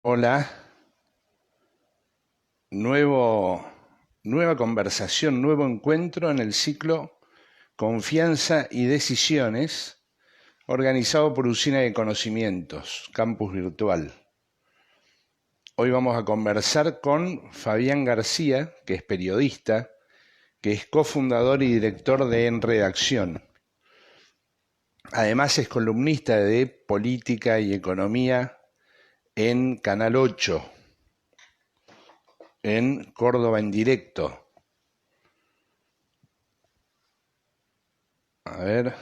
Hola, nueva conversación, nuevo encuentro en el ciclo Confianza y Decisiones, organizado por Usina de Conocimientos, Campus Virtual. Hoy vamos a conversar con Fabián García, que es periodista, que es cofundador y director de En Redacción. Además es columnista de política y economía en Canal 8, en Córdoba en directo. A ver,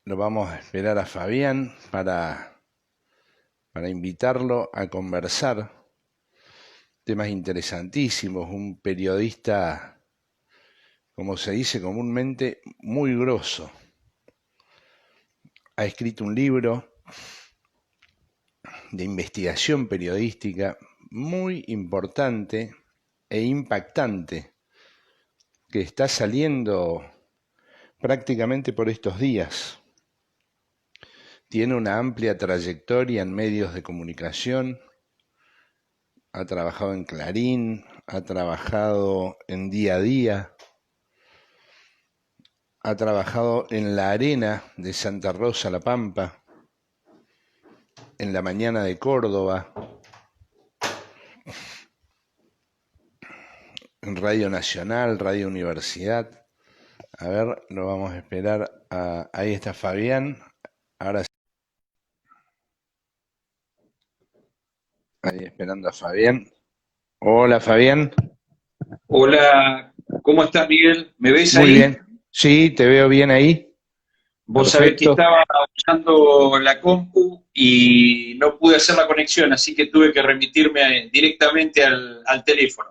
lo vamos a esperar a Fabián para invitarlo a conversar. Temas interesantísimos, un periodista, como se dice comúnmente, muy grosso. Ha escrito un libro de investigación periodística muy importante e impactante que está saliendo prácticamente por estos días. Tiene una amplia trayectoria en medios de comunicación, ha trabajado en Clarín, ha trabajado en Día a Día, ha trabajado en La Arena de Santa Rosa, La Pampa, en La Mañana de Córdoba, en Radio Nacional, Radio Universidad. A ver, lo vamos a esperar. Ahí está Fabián. Ahora sí, ahí esperando a Fabián. Hola Fabián. Hola, ¿cómo estás, Miguel? ¿Me ves Muy ahí? bien. Sí, te veo bien ahí. Vos sabés que Perfecto. estaba usando la compu y no pude hacer la conexión, así que tuve que remitirme directamente al teléfono.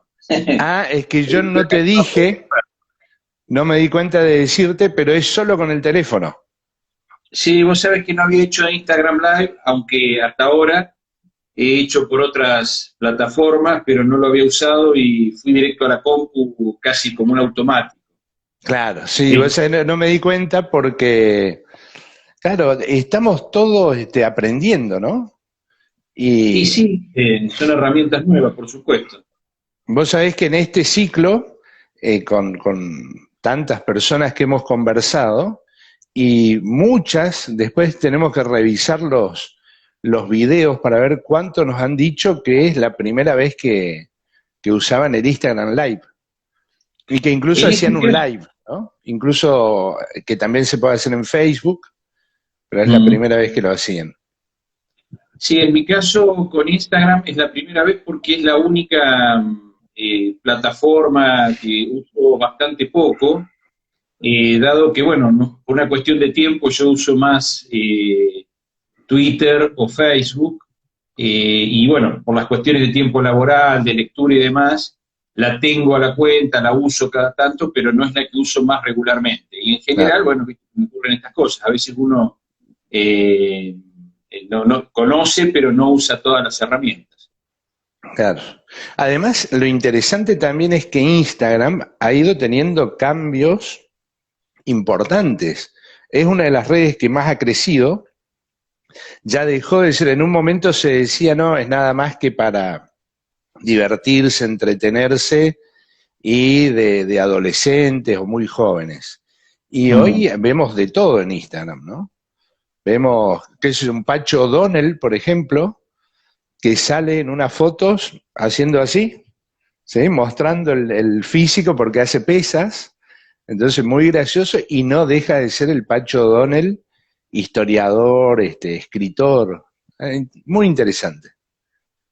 Ah, es que yo no te dije, no me di cuenta de decirte, pero es solo con el teléfono. Sí, vos sabés que no había hecho Instagram Live, aunque hasta ahora he hecho por otras plataformas, pero no lo había usado y fui directo a la compu casi como un automático. Claro, sí, Eh, vos sabés, no me di cuenta porque, claro, estamos todos aprendiendo, ¿no? y Y sí, son herramientas nuevas, por supuesto. vos sabés que en este ciclo, con tantas personas que hemos conversado, y muchas, después tenemos que revisar los videos para ver cuánto nos han dicho que es la primera vez que usaban el Instagram Live. Y que incluso En este hacían un caso, live, ¿no? Incluso que también se puede hacer en Facebook, pero es la mm, primera vez que lo hacían. sí, en mi caso con Instagram es la primera vez porque es la única plataforma que uso bastante poco, dado que, bueno, por una cuestión de tiempo yo uso más Twitter o Facebook, y bueno, por las cuestiones de tiempo laboral, de lectura y demás, la tengo a la cuenta, la uso cada tanto, pero no es la que uso más regularmente. Y en general, Claro, bueno, viste, me ocurren estas cosas. A veces uno eh, no conoce, pero no usa todas las herramientas. claro. Además, lo interesante también es que Instagram ha ido teniendo cambios importantes. Es una de las redes que más ha crecido. Ya dejó de ser, en un momento se decía, no, es nada más que para divertirse, entretenerse y de adolescentes o muy jóvenes. Y hoy Mm. vemos de todo en Instagram, ¿no? Vemos, qué es un Pacho O'Donnell, por ejemplo, que sale en unas fotos haciendo así, ¿sí? Mostrando el físico porque hace pesas, entonces muy gracioso y no deja de ser el Pacho O'Donnell, historiador, escritor, muy interesante.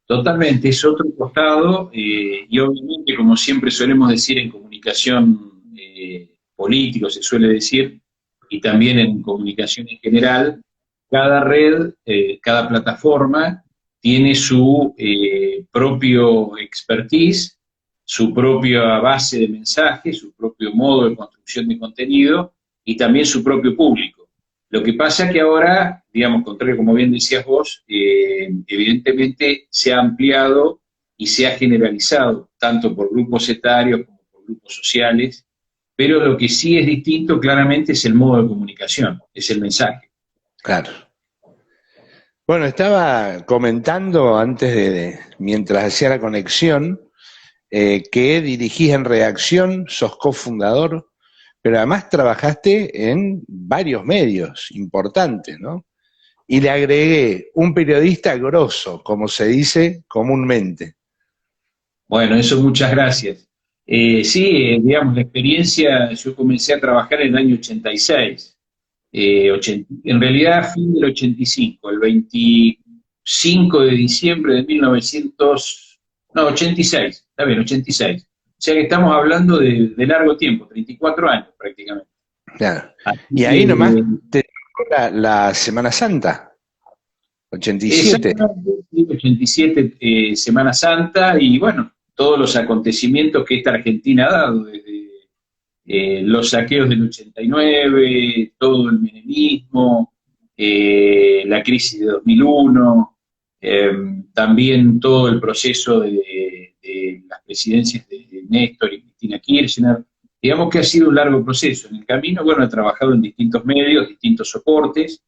Totalmente, es otro costado, y obviamente, como siempre solemos decir en comunicación político, se suele decir, y también en comunicación en general, cada red, cada plataforma tiene su propio expertise, su propia base de mensajes, su propio modo de construcción de contenido y también su propio público. Lo que pasa es que ahora, digamos, contrario, como bien decías vos, evidentemente se ha ampliado y se ha generalizado, tanto por grupos etarios como por grupos sociales, pero lo que sí es distinto claramente es el modo de comunicación, es el mensaje. Claro. Bueno, estaba comentando antes mientras hacía la conexión, que dirigís en Reacción, sos cofundador, pero además trabajaste en varios medios importantes, ¿no? Y le agregué un periodista grosso, como se dice comúnmente. Bueno, eso muchas gracias. Sí, digamos, la experiencia, yo comencé a trabajar en el año 86, en realidad fin del 85, el 25 de diciembre de 1900, no, 86, está bien, 86. O sea que estamos hablando de largo tiempo, 34 años prácticamente. Claro. Así Y ahí nomás que te tocó la Semana Santa, 87. exactamente, sí, 87, Semana Santa, y bueno, todos los acontecimientos que esta Argentina ha dado, desde los saqueos del 89, todo el menemismo, la crisis de 2001, eh, también todo el proceso de las presidencias de Néstor y Cristina Kirchner. Digamos que ha sido un largo proceso. En el camino, bueno, he trabajado en distintos medios, distintos soportes.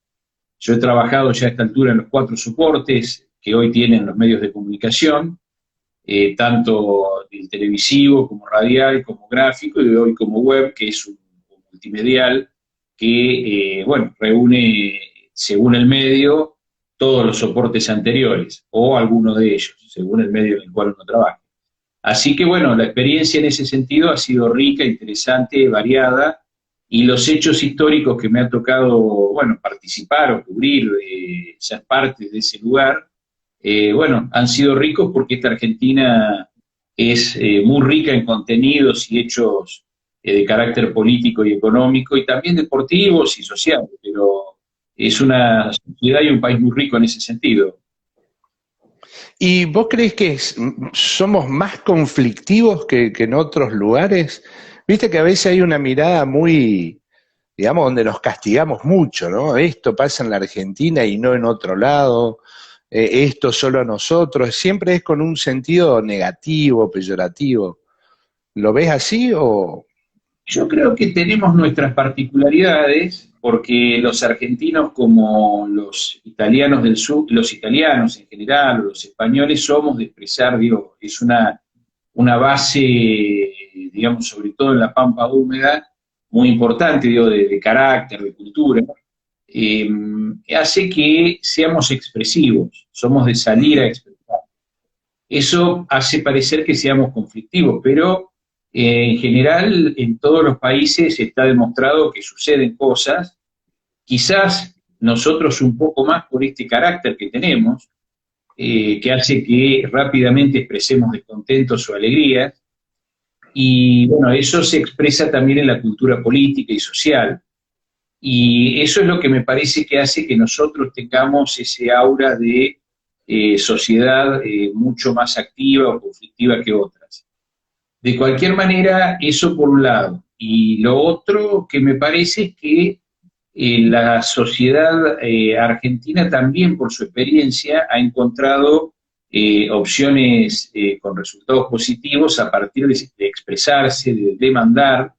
Yo he trabajado ya a esta altura en los 4 soportes que hoy tienen los medios de comunicación, tanto el televisivo como radial, como gráfico, y hoy como web, que es un multimedial que, bueno, reúne, según el medio, todos los soportes anteriores, o alguno de ellos, según el medio en el cual uno trabaja. Así que, bueno, la experiencia en ese sentido ha sido rica, interesante, variada, y los hechos históricos que me ha tocado, bueno, participar o cubrir, esas partes de ese lugar, bueno, han sido ricos porque esta Argentina es muy rica en contenidos y hechos de carácter político y económico, y también deportivos y sociales, pero es una sociedad y un país muy rico en ese sentido. ¿Y vos crees que somos más conflictivos que en otros lugares? Viste que a veces hay una mirada muy, digamos, donde nos castigamos mucho, ¿no? Esto pasa en la Argentina y no en otro lado, esto solo a nosotros, siempre es con un sentido negativo, peyorativo. ¿Lo ves así o...? Yo creo que tenemos nuestras particularidades porque los argentinos como los italianos del sur, los italianos en general, o los españoles, somos de expresar, digo, es una base, digamos, sobre todo en la pampa húmeda, muy importante, digo, de carácter, de cultura, eh, hace que seamos expresivos, somos de salir a expresar. Eso hace parecer que seamos conflictivos, pero en general en todos los países está demostrado que suceden cosas, quizás nosotros un poco más por este carácter que tenemos, que hace que rápidamente expresemos descontentos o alegrías, y bueno, eso se expresa también en la cultura política y social, y eso es lo que me parece que hace que nosotros tengamos ese aura de sociedad mucho más activa o conflictiva que otras. De cualquier manera, eso por un lado. Y lo otro que me parece es que la sociedad argentina también, por su experiencia, ha encontrado opciones con resultados positivos a partir de expresarse, de demandar,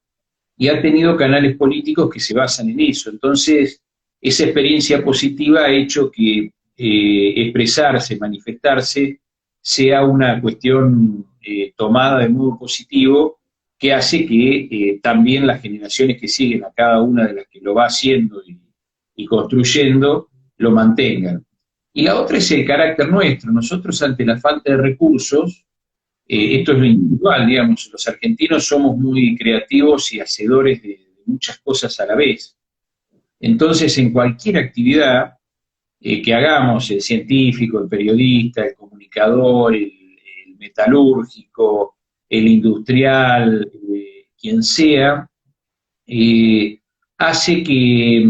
y ha tenido canales políticos que se basan en eso. Entonces, esa experiencia positiva ha hecho que expresarse, manifestarse, sea una cuestión tomada de modo positivo, que hace que también las generaciones que siguen a cada una de las que lo va haciendo y construyendo, lo mantengan. Y la otra es el carácter nuestro. Nosotros, ante la falta de recursos, esto es lo individual, digamos, los argentinos somos muy creativos y hacedores de muchas cosas a la vez. Entonces, en cualquier actividad que hagamos, el científico, el periodista, el comunicador, el metalúrgico, el industrial, quien sea, eh, hace que,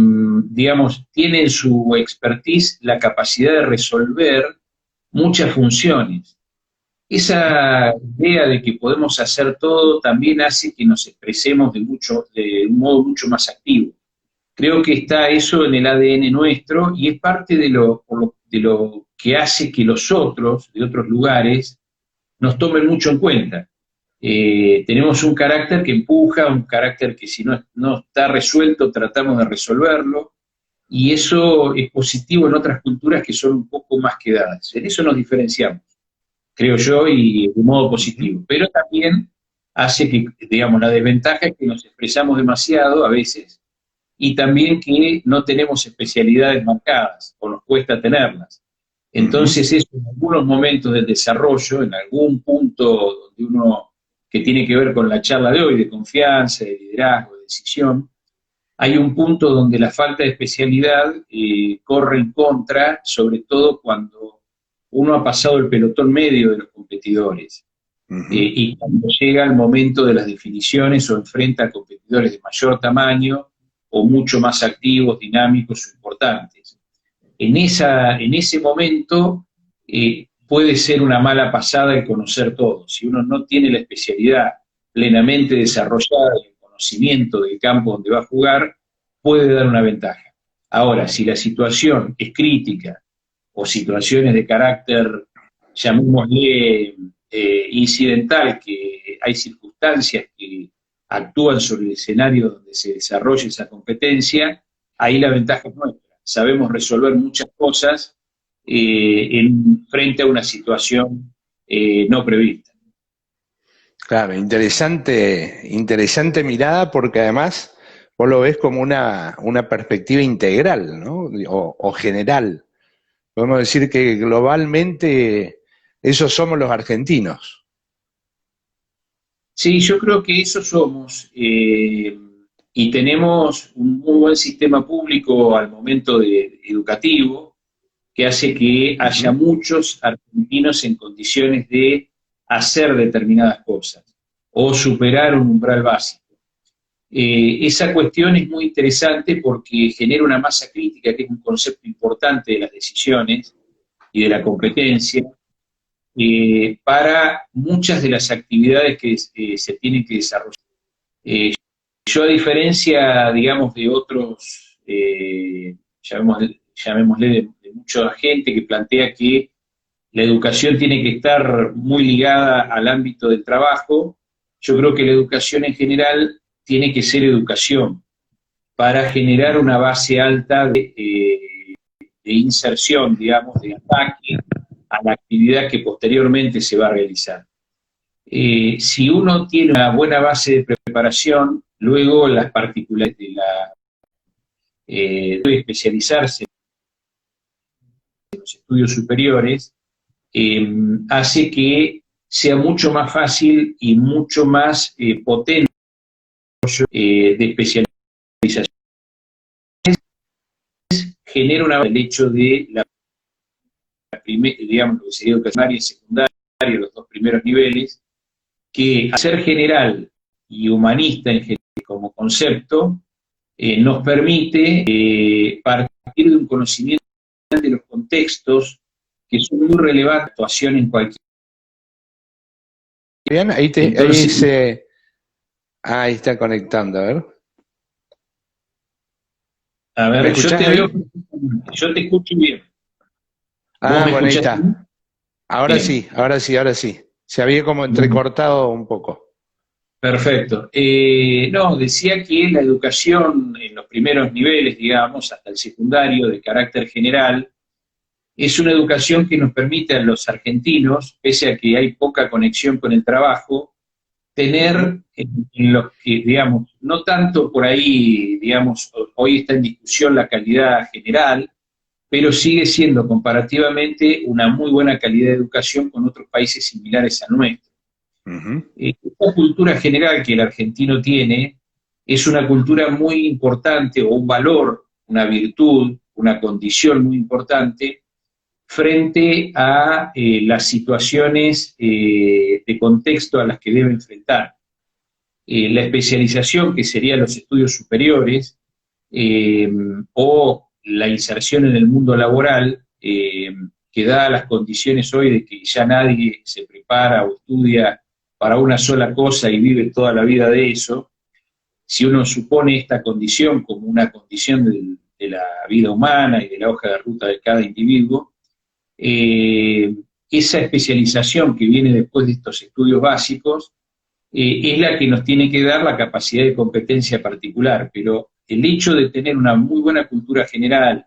digamos, tiene en su expertise la capacidad de resolver muchas funciones. Esa idea de que podemos hacer todo también hace que nos expresemos de un modo mucho más activo. Creo que está eso en el ADN nuestro y es parte de lo que hace que los otros, de otros lugares, nos tomen mucho en cuenta. Tenemos un carácter que empuja, un carácter que si no está resuelto tratamos de resolverlo, y eso es positivo en otras culturas que son un poco más quedadas. En eso nos diferenciamos, creo yo, y de modo positivo. Pero también hace que, digamos, la desventaja es que nos expresamos demasiado a veces, y también que no tenemos especialidades marcadas, o nos cuesta tenerlas. Entonces, eso en algunos momentos del desarrollo, en algún punto donde uno, que tiene que ver con la charla de hoy, de confianza, de liderazgo, de decisión, hay un punto donde la falta de especialidad corre en contra, sobre todo cuando uno ha pasado el pelotón medio de los competidores. Y cuando llega el momento de las definiciones o enfrenta a competidores de mayor tamaño o mucho más activos, dinámicos o importantes. En ese momento puede ser una mala pasada el conocer todo. Si uno no tiene la especialidad plenamente desarrollada y el conocimiento del campo donde va a jugar, puede dar una ventaja. Ahora, si la situación es crítica o situaciones de carácter, llamémosle incidental, que hay circunstancias que actúan sobre el escenario donde se desarrolla esa competencia, ahí la ventaja es nuestra. Sabemos resolver muchas cosas frente a una situación no prevista. Claro, interesante mirada, porque además vos lo ves como una perspectiva integral, ¿no? O general. Podemos decir que globalmente esos somos los argentinos. Sí, yo creo que eso somos, y tenemos un muy buen sistema público al momento educativo, que hace que haya muchos argentinos en condiciones de hacer determinadas cosas o superar un umbral básico. Esa cuestión es muy interesante porque genera una masa crítica, que es un concepto importante de las decisiones y de la competencia, para muchas de las actividades que se tienen que desarrollar. Yo, a diferencia, digamos, de otros, llamémosle de mucha gente que plantea que la educación tiene que estar muy ligada al ámbito del trabajo, yo creo que la educación en general tiene que ser educación para generar una base alta de inserción, digamos, de ataque a la actividad que posteriormente se va a realizar. Si uno tiene una buena base de preparación, luego las particularidades de especializarse en los estudios superiores, hace que sea mucho más fácil y mucho más potente de especialización. Genera el hecho de digamos, lo que sería educación primaria y secundaria, los dos primeros niveles, que al ser general y humanista en general, como concepto, nos permite partir de un conocimiento de los contextos que son muy relevantes, actuación en cualquier. Bien, Entonces, ahí está conectando, a ver. A ver, yo te escucho bien. Bueno, ahí está. Ahora sí. Se había como entrecortado un poco. Perfecto. No, decía que la educación en los primeros niveles, digamos, hasta el secundario, de carácter general, es una educación que nos permite a los argentinos, pese a que hay poca conexión con el trabajo, tener en los que, digamos, no tanto por ahí, digamos, hoy está en discusión la calidad general, pero sigue siendo comparativamente una muy buena calidad de educación con otros países similares al nuestro. Esta cultura general que el argentino tiene es una cultura muy importante, o un valor, una virtud, una condición muy importante frente a las situaciones de contexto a las que debe enfrentar. La especialización, que serían los estudios superiores, o la inserción en el mundo laboral, que da las condiciones hoy de que ya nadie se prepara o estudia para una sola cosa y vive toda la vida de eso. Si uno supone esta condición como una condición de la vida humana y de la hoja de ruta de cada individuo, esa especialización que viene después de estos estudios básicos es la que nos tiene que dar la capacidad de competencia particular, pero el hecho de tener una muy buena cultura general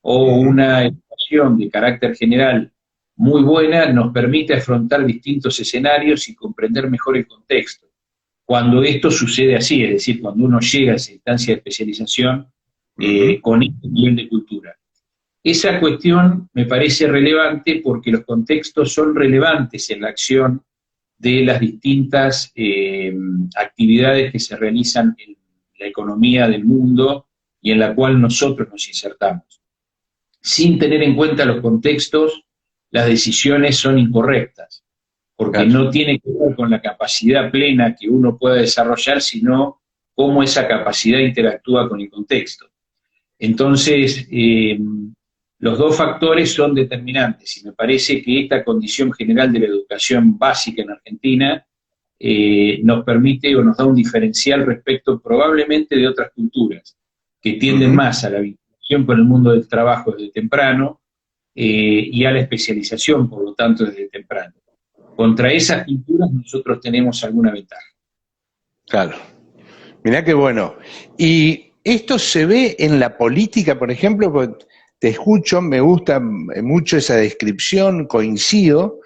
o una educación de carácter general muy buena nos permite afrontar distintos escenarios y comprender mejor el contexto. Cuando esto sucede así, es decir, cuando uno llega a esa instancia de especialización con este nivel de cultura. Esa cuestión me parece relevante porque los contextos son relevantes en la acción de las distintas actividades que se realizan en la economía del mundo y en la cual nosotros nos insertamos. Sin tener en cuenta los contextos, las decisiones son incorrectas, porque no tiene que ver con la capacidad plena que uno pueda desarrollar, sino cómo esa capacidad interactúa con el contexto. Entonces, los dos factores son determinantes, y me parece que esta condición general de la educación básica en Argentina nos permite o nos da un diferencial respecto probablemente de otras culturas, que tienden más a la vinculación con el mundo del trabajo desde temprano, y a la especialización, por lo tanto, desde temprano. Contra esas culturas nosotros tenemos alguna ventaja. Claro. Mirá qué bueno. Y esto se ve en la política, por ejemplo, porque te escucho, me gusta mucho esa descripción, coincido,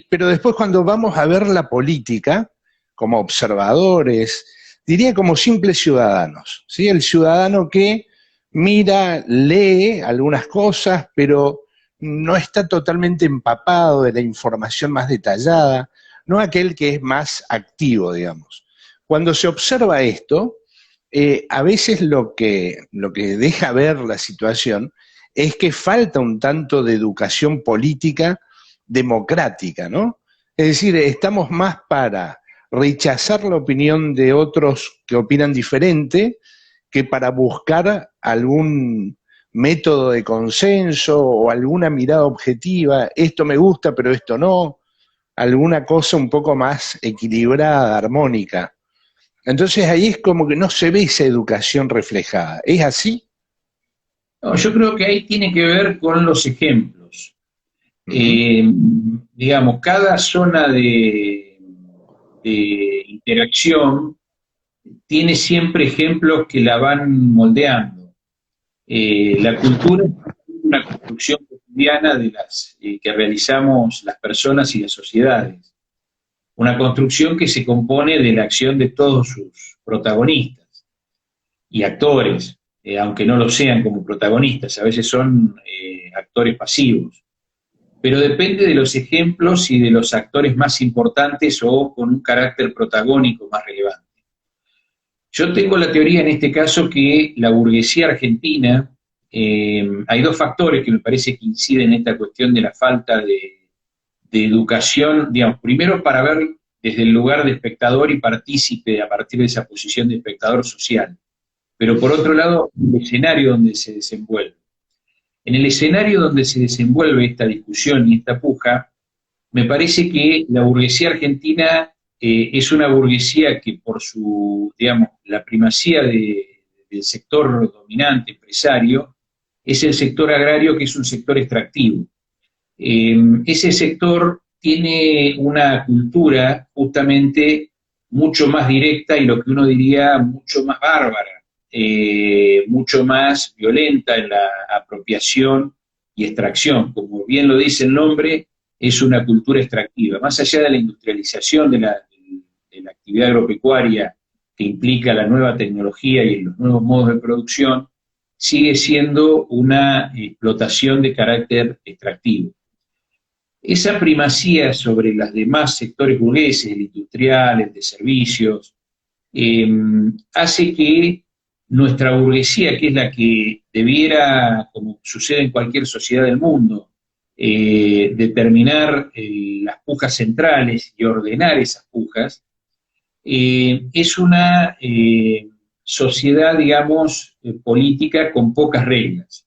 pero después cuando vamos a ver la política, como observadores, diría como simples ciudadanos, ¿sí? El ciudadano que mira, lee algunas cosas, pero no está totalmente empapado de la información más detallada, no aquel que es más activo, digamos. Cuando se observa esto, a veces lo que deja ver la situación es que falta un tanto de educación política democrática, ¿no? Es decir, estamos más para rechazar la opinión de otros que opinan diferente que para buscar algún método de consenso o alguna mirada objetiva, esto me gusta pero esto no, alguna cosa un poco más equilibrada, armónica. Entonces ahí es como que no se ve esa educación reflejada. ¿Es así? No, yo creo que ahí tiene que ver con los ejemplos. Digamos, cada zona de interacción tiene siempre ejemplos que la van moldeando. La cultura es una construcción cotidiana de las que realizamos las personas y las sociedades. Una construcción que se compone de la acción de todos sus protagonistas y actores, aunque no lo sean como protagonistas, a veces son actores pasivos. Pero depende de los ejemplos y de los actores más importantes o con un carácter protagónico más relevante. Yo tengo la teoría en este caso que la burguesía argentina, hay dos factores que me parece que inciden en esta cuestión de la falta de educación, digamos, primero para ver desde el lugar de espectador y partícipe a partir de esa posición de espectador social, pero por otro lado, el escenario donde se desenvuelve. En el escenario donde se desenvuelve esta discusión y esta puja, me parece que la burguesía argentina es una burguesía que por su, digamos, la primacía del sector dominante, empresario, es el sector agrario, que es un sector extractivo. Ese sector tiene una cultura justamente mucho más directa y lo que uno diría mucho más bárbara, mucho más violenta en la apropiación y extracción. Como bien lo dice el nombre, es una cultura extractiva. Más allá de la industrialización de la actividad agropecuaria que implica la nueva tecnología y los nuevos modos de producción, sigue siendo una explotación de carácter extractivo. Esa primacía sobre los demás sectores burgueses, el industrial, el de servicios, hace que nuestra burguesía, que es la que debiera, como sucede en cualquier sociedad del mundo, determinar las pujas centrales y ordenar esas pujas, es una sociedad, digamos, política con pocas reglas,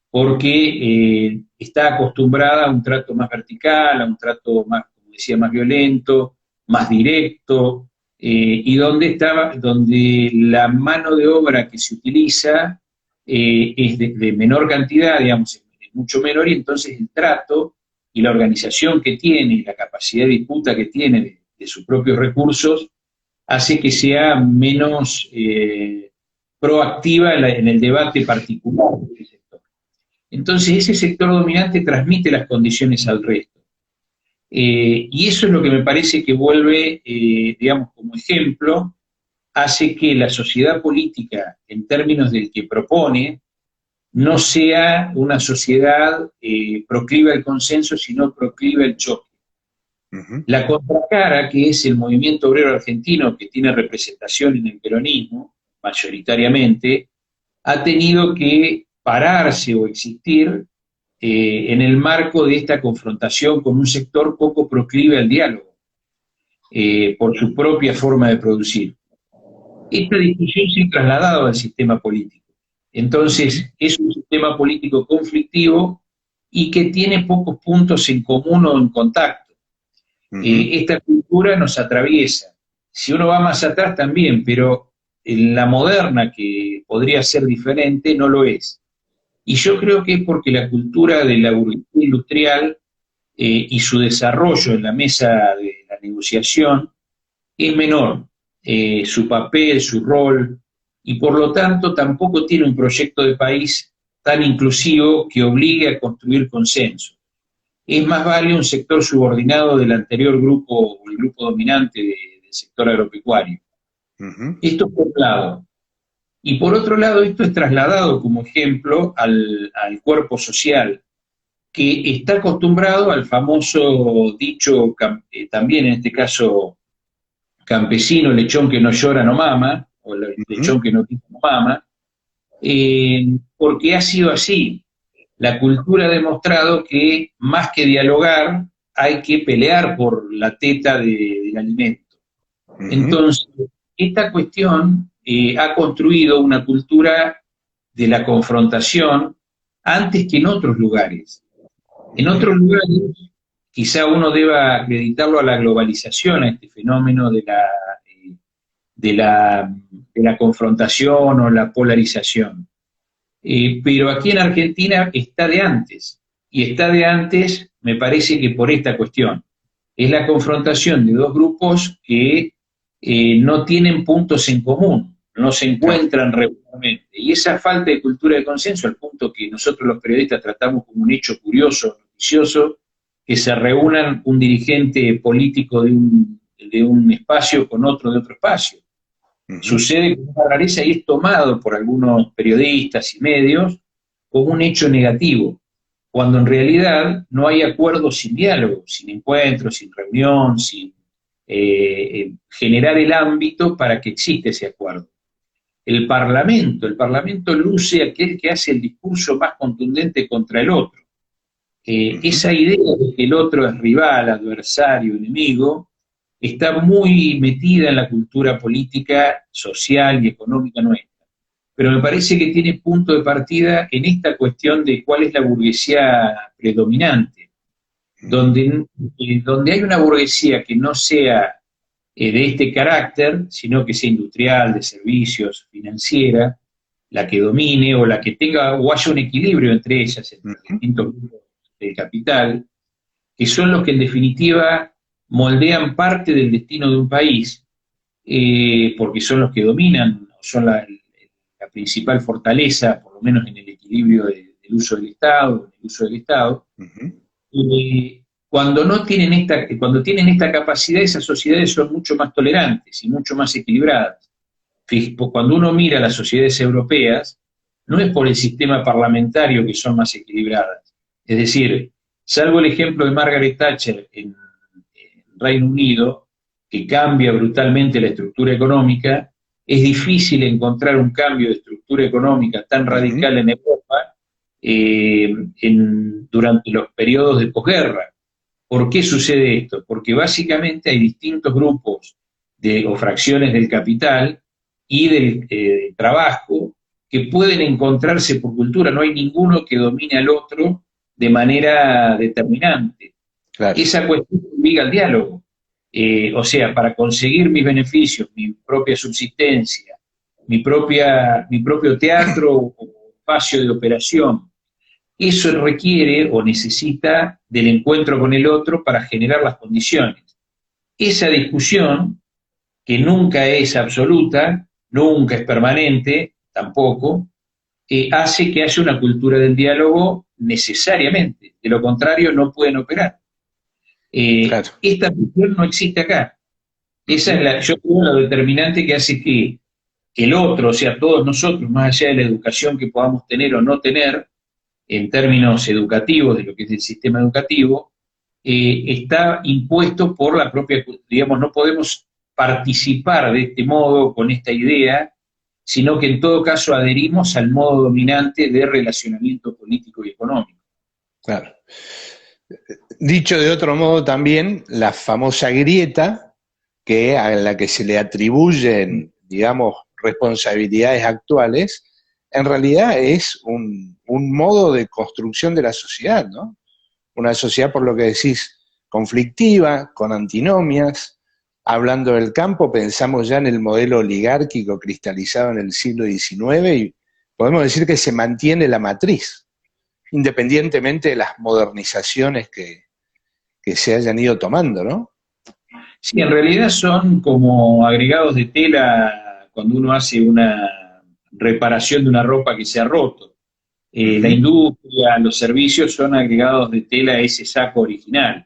porque está acostumbrada a un trato más vertical, a un trato más, como decía, más violento, más directo, y donde la mano de obra que se utiliza es de menor cantidad, digamos, es mucho menor, y entonces el trato y la organización que tiene, y la capacidad de disputa que tiene de sus propios recursos, hace que sea menos proactiva en el debate particular de ese sector. Entonces ese sector dominante transmite las condiciones al resto. Y eso es lo que me parece que vuelve, digamos, como ejemplo, hace que la sociedad política, en términos del que propone, no sea una sociedad proclive al consenso, sino proclive al choque. La contracara, que es el movimiento obrero argentino, que tiene representación en el peronismo, mayoritariamente, ha tenido que pararse o existir en el marco de esta confrontación con un sector poco proclive al diálogo, por su propia forma de producir. Esta discusión se ha trasladado al sistema político. Entonces, es un sistema político conflictivo y que tiene pocos puntos en común o en contacto. Esta cultura nos atraviesa. Si uno va más atrás también, pero en la moderna, que podría ser diferente, no lo es. Y yo creo que es porque la cultura de la burguesía industrial y su desarrollo en la mesa de la negociación es menor. Su papel, su rol, y por lo tanto tampoco tiene un proyecto de país tan inclusivo que obligue a construir consenso. Es más vale un sector subordinado del anterior grupo, o el grupo dominante del sector agropecuario. Esto por un lado. Y por otro lado, esto es trasladado como ejemplo al cuerpo social, que está acostumbrado al famoso dicho, también en este caso campesino, lechón que no llora no mama, o el lechón que no tira no mama, porque ha sido así. La cultura ha demostrado que más que dialogar, hay que pelear por la teta del alimento. Entonces, esta cuestión ha construido una cultura de la confrontación antes que en otros lugares. En otros lugares, quizá uno deba acreditarlo a la globalización, a este fenómeno de la confrontación o la polarización. Pero aquí en Argentina está de antes, y está de antes, me parece que por esta cuestión. Es la confrontación de dos grupos que no tienen puntos en común, no se encuentran regularmente. Y esa falta de cultura de consenso, al punto que nosotros los periodistas tratamos como un hecho curioso, noticioso, que se reúnan un dirigente político de un espacio con otro de otro espacio. Sucede con una rareza y es tomado por algunos periodistas y medios como un hecho negativo, cuando en realidad no hay acuerdo sin diálogo, sin encuentro, sin reunión, sin generar el ámbito para que exista ese acuerdo. El Parlamento luce aquel que hace el discurso más contundente contra el otro. Esa idea de que el otro es rival, adversario, enemigo, está muy metida en la cultura política, social y económica nuestra. Pero me parece que tiene punto de partida en esta cuestión de cuál es la burguesía predominante, donde hay una burguesía que no sea de este carácter, sino que sea industrial, de servicios, financiera, la que domine o la que tenga, o haya un equilibrio entre ellas, entre los distintos grupos del capital, que son los que en definitiva moldean parte del destino de un país, porque son los que dominan, son la principal fortaleza, por lo menos en el equilibrio del uso del Estado, cuando tienen esta capacidad, esas sociedades son mucho más tolerantes y mucho más equilibradas. Cuando uno mira las sociedades europeas, no es por el sistema parlamentario que son más equilibradas. Es decir, salvo el ejemplo de Margaret Thatcher en Reino Unido, que cambia brutalmente la estructura económica, es difícil encontrar un cambio de estructura económica tan radical en Europa durante los periodos de posguerra. ¿Por qué sucede esto? Porque básicamente hay distintos grupos o fracciones del capital y del trabajo que pueden encontrarse por cultura. No hay ninguno que domine al otro de manera determinante. Claro. Esa cuestión obliga al diálogo. O sea, para conseguir mis beneficios, mi propia subsistencia, mi propio teatro o espacio de operación, eso requiere o necesita del encuentro con el otro para generar las condiciones. Esa discusión, que nunca es absoluta, nunca es permanente, tampoco, hace que haya una cultura del diálogo necesariamente. De lo contrario, no pueden operar. Claro. Esta cuestión no existe acá. Esa es yo creo, lo determinante que hace que el otro, o sea, todos nosotros, más allá de la educación que podamos tener o no tener, en términos educativos, de lo que es el sistema educativo, está impuesto por la propia, digamos, no podemos participar de este modo, con esta idea, sino que en todo caso adherimos al modo dominante de relacionamiento político y económico. Claro. Dicho de otro modo también, la famosa grieta, a la que se le atribuyen, digamos, responsabilidades actuales, en realidad es un modo de construcción de la sociedad, ¿no? Una sociedad, por lo que decís, conflictiva, con antinomias. Hablando del campo, pensamos ya en el modelo oligárquico cristalizado en el siglo XIX y podemos decir que se mantiene la matriz, independientemente de las modernizaciones que se hayan ido tomando, ¿no? Sí, en realidad son como agregados de tela cuando uno hace una reparación de una ropa que se ha roto. La industria, los servicios son agregados de tela a ese saco original.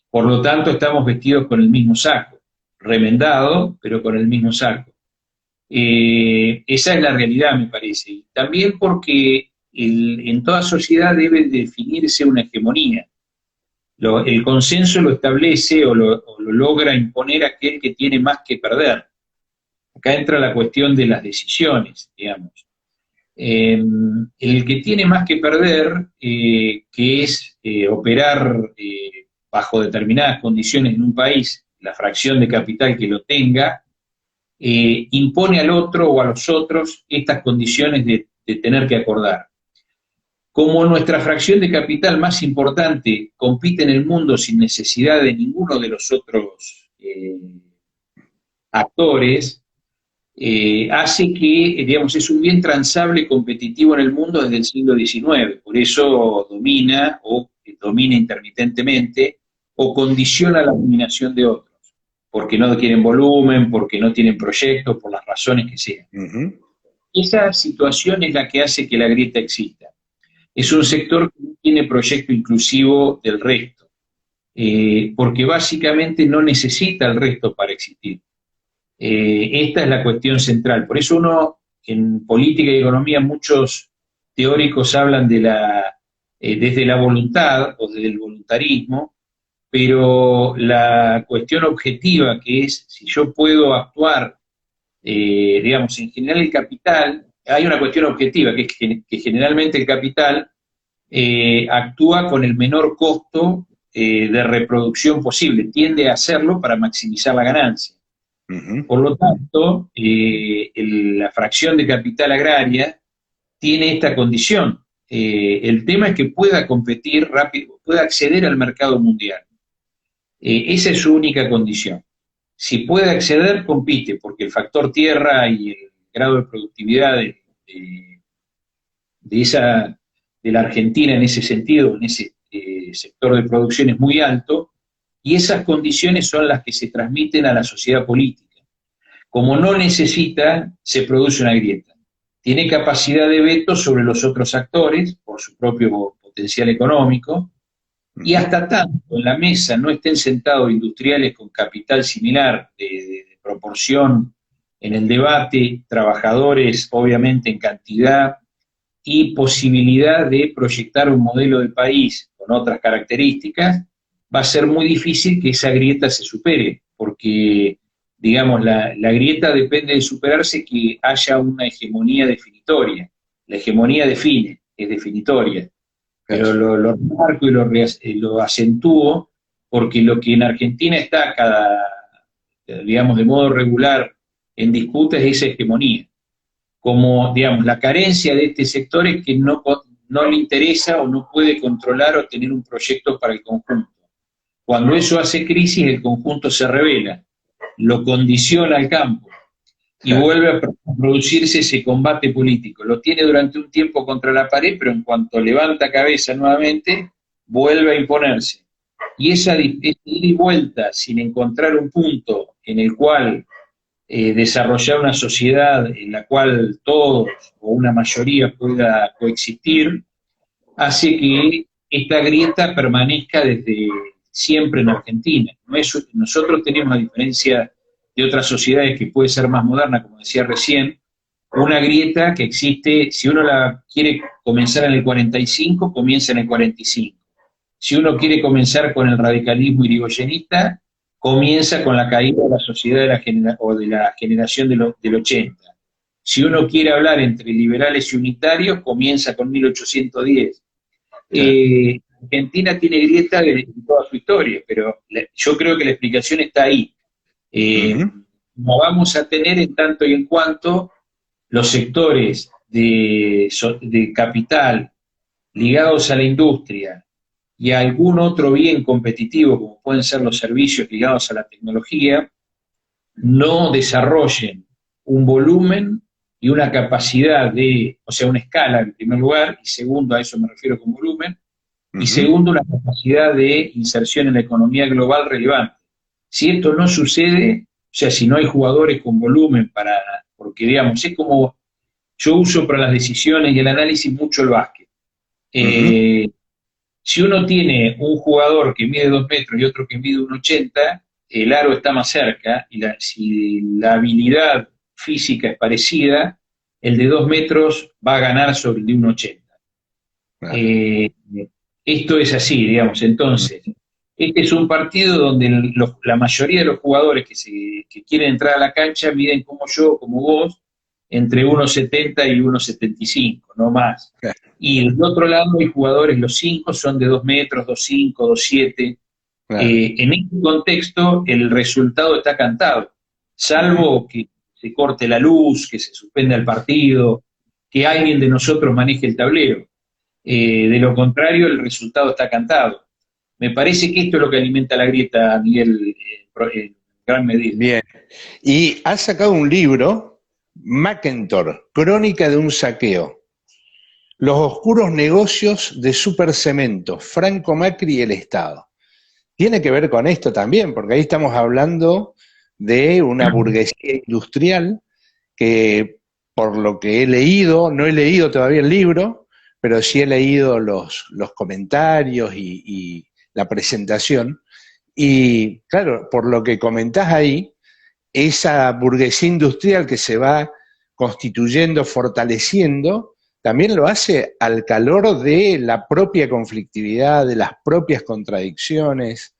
Por lo tanto, estamos vestidos con el mismo saco, remendado, pero con el mismo saco. Esa es la realidad, me parece. Y también porque en toda sociedad debe definirse una hegemonía. El consenso lo establece o lo logra imponer aquel que tiene más que perder. Acá entra la cuestión de las decisiones, digamos. El que tiene más que perder, que es operar bajo determinadas condiciones en un país, la fracción de capital que lo tenga, impone al otro o a los otros estas condiciones de tener que acordar. Como nuestra fracción de capital más importante compite en el mundo sin necesidad de ninguno de los otros actores, hace que, digamos, es un bien transable competitivo en el mundo desde el siglo XIX. Por eso domina intermitentemente o condiciona la dominación de otros, porque no quieren volumen, porque no tienen proyectos, por las razones que sean. Esa situación es la que hace que la grieta exista. Es un sector que no tiene proyecto inclusivo del resto, porque básicamente no necesita el resto para existir. Esta es la cuestión central. Por eso en política y economía, muchos teóricos hablan desde la voluntad o desde el voluntarismo, pero la cuestión objetiva, que es si yo puedo actuar, digamos, en general el capital, hay una cuestión objetiva, que es que generalmente el capital actúa con el menor costo de reproducción posible, tiende a hacerlo para maximizar la ganancia. Por lo tanto, la fracción de capital agraria tiene esta condición. El tema es que pueda competir rápido, pueda acceder al mercado mundial. Esa es su única condición. Si puede acceder, compite, porque el factor tierra y el grado de productividad de la Argentina en ese sentido, en ese sector de producción es muy alto, y esas condiciones son las que se transmiten a la sociedad política. Como no necesita, se produce una grieta. Tiene capacidad de veto sobre los otros actores, por su propio potencial económico, y hasta tanto en la mesa no estén sentados industriales con capital similar de proporción en el debate, trabajadores obviamente en cantidad y posibilidad de proyectar un modelo de país con otras características, va a ser muy difícil que esa grieta se supere, porque, digamos, la grieta depende de superarse que haya una hegemonía definitoria. La hegemonía define, es definitoria. Pero lo remarco y lo acentúo porque lo que en Argentina está digamos, de modo regular en disputa es esa hegemonía. Como, digamos, la carencia de este sector es que no le interesa o no puede controlar o tener un proyecto para el conjunto. Cuando eso hace crisis, el conjunto se revela, lo condiciona al campo y vuelve a producirse ese combate político. Lo tiene durante un tiempo contra la pared, pero en cuanto levanta cabeza nuevamente, vuelve a imponerse. Y esa ida y vuelta, sin encontrar un punto en el cual desarrollar una sociedad en la cual todos o una mayoría pueda coexistir, hace que esta grieta permanezca desde siempre en Argentina. Nosotros tenemos, a diferencia de otras sociedades que puede ser más moderna, como decía recién, una grieta que existe, si uno la quiere comenzar en el 45, comienza en el 45. Si uno quiere comenzar con el radicalismo irigoyenista, comienza con la caída de la sociedad de la generación del 80. Si uno quiere hablar entre liberales y unitarios, comienza con 1810. Argentina tiene grieta de toda su historia, pero yo creo que la explicación está ahí. No vamos a tener en tanto y en cuanto los sectores de capital ligados a la industria y a algún otro bien competitivo, como pueden ser los servicios ligados a la tecnología, no desarrollen un volumen y una capacidad o sea, una escala en primer lugar, y segundo, a eso me refiero con volumen, y segundo, una capacidad de inserción en la economía global relevante. Si esto no sucede, o sea, si no hay jugadores con volumen porque digamos, es como yo uso para las decisiones y el análisis mucho el básquet. Si uno tiene un jugador que mide 2 metros y otro que mide 1,80, el aro está más cerca, y si la habilidad física es parecida, el de 2 metros va a ganar sobre el de 1,80. Claro. Esto es así, digamos. Entonces, este es un partido donde la mayoría de los jugadores que quieren entrar a la cancha miden como yo, como vos, entre 1,70 y 1,75, no más. Claro. Y del otro lado hay jugadores, los 5 son de 2 metros, 2,5, 2,7. Claro. En este contexto el resultado está cantado, salvo que se corte la luz, que se suspenda el partido, que alguien de nosotros maneje el tablero. De lo contrario, el resultado está cantado. Me parece que esto es lo que alimenta la grieta, Miguel, en gran medida. Bien. Y has sacado un libro, Makentor, Crónica de un saqueo. Los oscuros negocios de Supercemento, Franco Macri y el Estado. Tiene que ver con esto también, porque ahí estamos hablando de una burguesía industrial que, por lo que he leído, no he leído todavía el libro, pero sí he leído los comentarios y la presentación. Y claro, por lo que comentás ahí, esa burguesía industrial que se va constituyendo, fortaleciendo, también lo hace al calor de la propia conflictividad, de las propias contradicciones,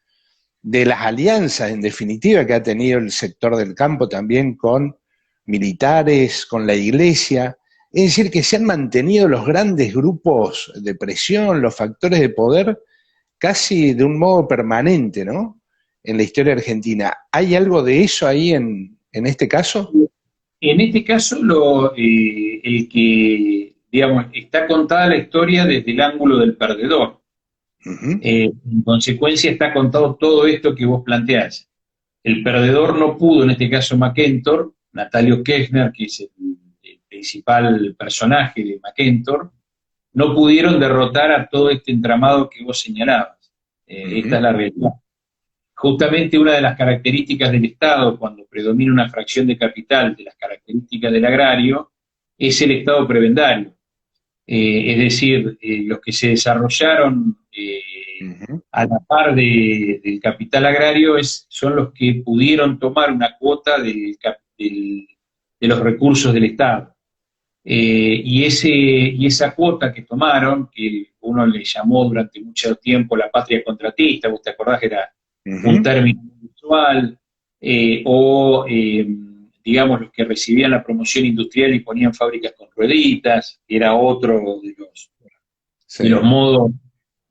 de las alianzas, en definitiva, que ha tenido el sector del campo también con militares, con la iglesia. Es decir, que se han mantenido los grandes grupos de presión, los factores de poder, casi de un modo permanente, ¿no?, en la historia argentina. ¿Hay algo de eso ahí en este caso? En este caso, el que, digamos, está contada la historia desde el ángulo del perdedor. En consecuencia, está contado todo esto que vos planteás. El perdedor no pudo, en este caso Makentor, Natalio Kirchner, que es el principal personaje de Makentor, no pudieron derrotar a todo este entramado que vos señalabas. Esta es la realidad. Justamente una de las características del Estado, cuando predomina una fracción de capital de las características del agrario, es el Estado prebendario. Es decir, los que se desarrollaron a la par del capital agrario son los que pudieron tomar una cuota de los recursos del Estado. Y esa cuota que tomaron, que uno le llamó durante mucho tiempo la patria contratista, vos te acordás que era un término usual, digamos, los que recibían la promoción industrial y ponían fábricas con rueditas, era otro de los modos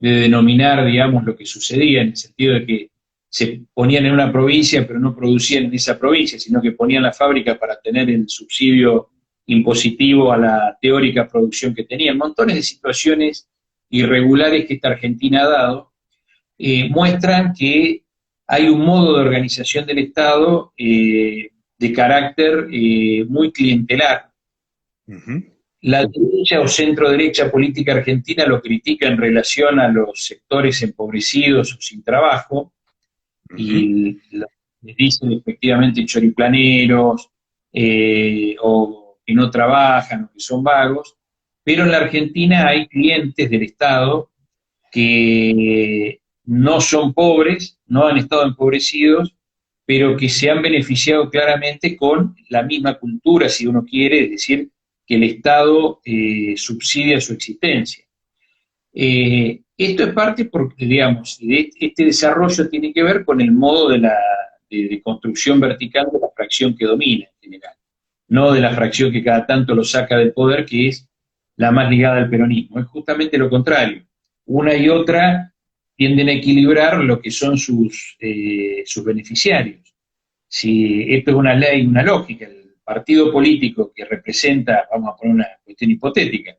de denominar, digamos, lo que sucedía, en el sentido de que se ponían en una provincia, pero no producían en esa provincia, sino que ponían la fábrica para tener el subsidio impositivo a la teórica producción que tenían. Montones de situaciones irregulares que esta Argentina ha dado, muestran que hay un modo de organización del Estado de carácter muy clientelar. La derecha o centro-derecha política argentina lo critica en relación a los sectores empobrecidos o sin trabajo, y les dicen efectivamente choriplaneros, o que no trabajan, o que son vagos, pero en la Argentina hay clientes del Estado que no son pobres, no han estado empobrecidos, pero que se han beneficiado claramente con la misma cultura, si uno quiere, es decir, que el Estado subsidia su existencia. Esto es parte porque, digamos, este desarrollo tiene que ver con el modo de construcción vertical de la fracción que domina en general, no de la fracción que cada tanto lo saca del poder, que es la más ligada al peronismo. Es justamente lo contrario. Una y otra tienden a equilibrar lo que son sus beneficiarios. Si esto es una ley, una lógica, el partido político que representa, vamos a poner una cuestión hipotética,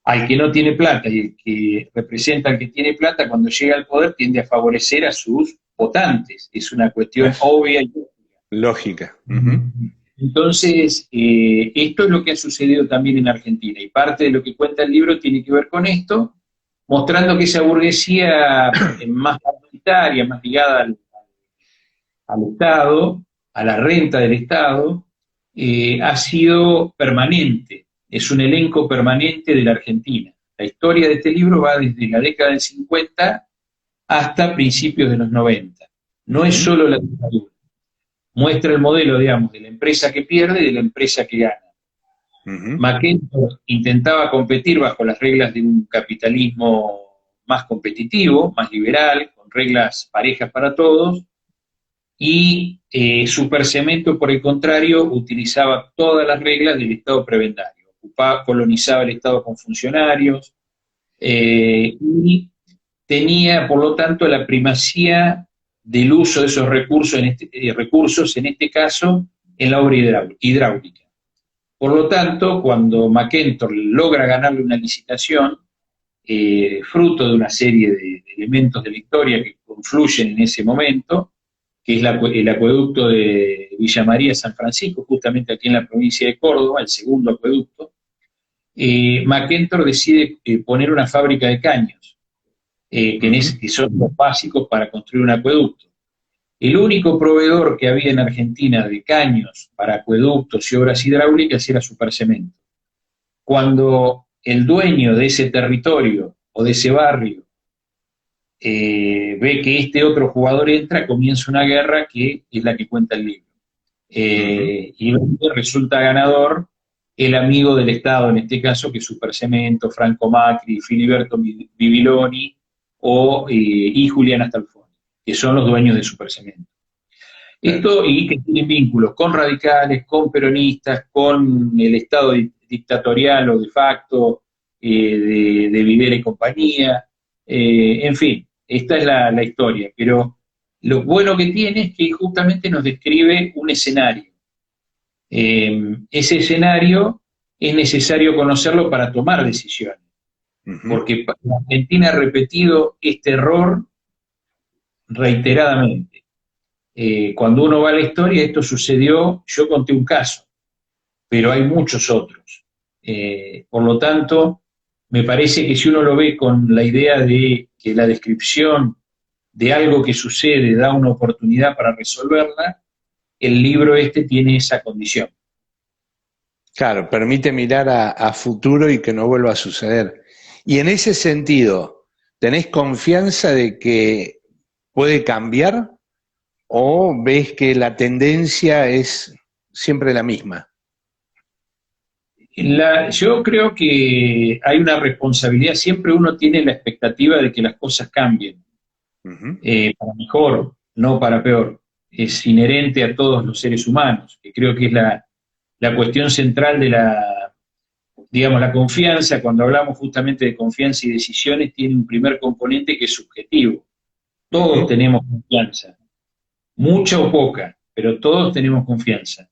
al que no tiene plata y el que representa al que tiene plata, cuando llega al poder tiende a favorecer a sus votantes. Es una cuestión obvia y lógica. Uh-huh. Entonces, esto es lo que ha sucedido también en Argentina, y parte de lo que cuenta el libro tiene que ver con esto, mostrando que esa burguesía más parasitaria, más ligada al Estado, a la renta del Estado, ha sido permanente, es un elenco permanente de la Argentina. La historia de este libro va desde la década del 50 hasta principios de los 90. No es solo la dictadura. Muestra el modelo, digamos, de la empresa que pierde y de la empresa que gana. McKentor intentaba competir bajo las reglas de un capitalismo más competitivo, más liberal, con reglas parejas para todos, y Supercemento, por el contrario, utilizaba todas las reglas del Estado prebendario, colonizaba el Estado con funcionarios, y tenía, por lo tanto, la primacía del uso de esos recursos, en este caso, en la obra hidráulica. Por lo tanto, cuando McKentor logra ganarle una licitación, fruto de una serie de elementos de la historia que confluyen en ese momento, que es el acueducto de Villa María San Francisco, justamente aquí en la provincia de Córdoba, el segundo acueducto, McKentor decide poner una fábrica de caños, que son los básicos para construir un acueducto. El único proveedor que había en Argentina de caños para acueductos y obras hidráulicas era Supercemento. Cuando el dueño de ese territorio o de ese barrio ve que este otro jugador entra, comienza una guerra que es la que cuenta el libro. Y resulta ganador el amigo del Estado, en este caso, que es Supercemento, Franco Macri, Filiberto Bibiloni y Julián Astalfoni, que son los dueños de Supercemento. Esto, y que tienen vínculos con radicales, con peronistas, con el Estado dictatorial o de facto, de Videla y compañía, en fin, esta es la historia, pero lo bueno que tiene es que justamente nos describe un escenario. Ese escenario es necesario conocerlo para tomar decisiones, porque la Argentina ha repetido este error reiteradamente. Cuando uno va a la historia, esto sucedió, yo conté un caso, pero hay muchos otros. Por lo tanto, me parece que si uno lo ve con la idea de que la descripción de algo que sucede da una oportunidad para resolverla, el libro este tiene esa condición. Claro, permite mirar a futuro y que no vuelva a suceder. Y en ese sentido, ¿tenés confianza de que puede cambiar o ves que la tendencia es siempre la misma? Yo creo que hay una responsabilidad, siempre uno tiene la expectativa de que las cosas cambien, para mejor, no para peor. Es inherente a todos los seres humanos, que creo que es la cuestión central de la confianza. Cuando hablamos justamente de confianza y decisiones, tiene un primer componente que es subjetivo. Todos tenemos confianza, mucha o poca, pero todos tenemos confianza.